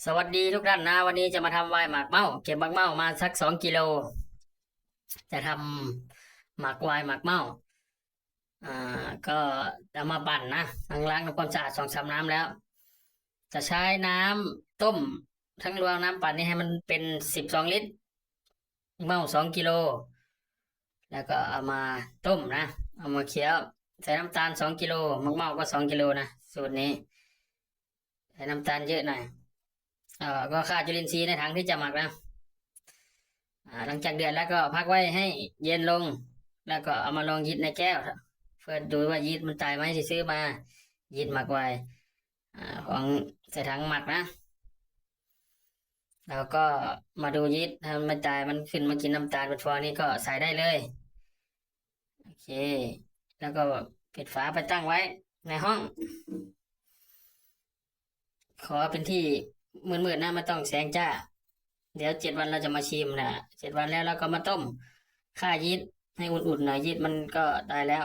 สวัสดีทุกท่านนะวันนี้จะมาทำไวน์หมากเมาเก็บหมากเมามาสัก2 กิโลจะทำหมากไวน์หมากเมาอ่าก็เอามาปั่นนะล้างทำความสะอาด2-3 น้ำแล้วจะใช้น้ำต้มทั้งรวมน้ำปั่นนี่ให้มันเป็น12 ลิตรเมา2 กิโลแล้วก็เอามาต้มนะเอามาเคี่ยวใส่น้ำตาล2 กิโลหมากเมาก็2 กิโลนะสูตรนี้ใส่น้ำตาลเยอะหน่อยก็ค่าจุลินทรีย์ในถังที่จะหมักนะ หลังจากเดือดแล้วก็พักไว้ให้เย็นลงแล้วก็เอามาลองยีสต์ในแก้วเพื่อดูว่ายีสต์มันตายไหมที่ซื้อมายีสต์หมักไว้ของใส่ถังหมักนะแล้วก็มาดูยีสต์ถ้ามันไม่ตายมันขึ้นมากินน้ำตาลเป็นฟองนี่ก็ใส่ได้เลยโอเคแล้วก็ปิดฝาไปตั้งไว้ในห้องขอเป็นที่มืดๆนะไม่ต้องแสงจ้าเดี๋ยว7 วันเราจะมาชิมนะ7 วันแล้วเราก็มาต้มฆ่ายีสต์ให้อุ่นๆหน่อยยีสต์มันก็ตายแล้ว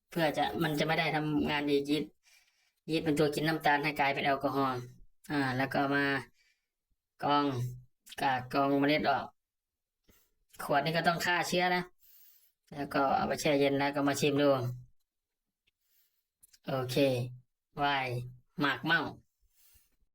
เพื่อมันจะไม่ได้ทำงานดียีสต์เป็นตัวกินน้ำตาลให้กลายเป็นแอลกอฮอล์แล้วก็มากรองกรองเมล็ดออกขวดนี้ก็ต้องฆ่าเชื้อนะแล้วก็เอาไปแช่เย็นแล้วก็มาชิมดูโอเคไวน์หมากเมา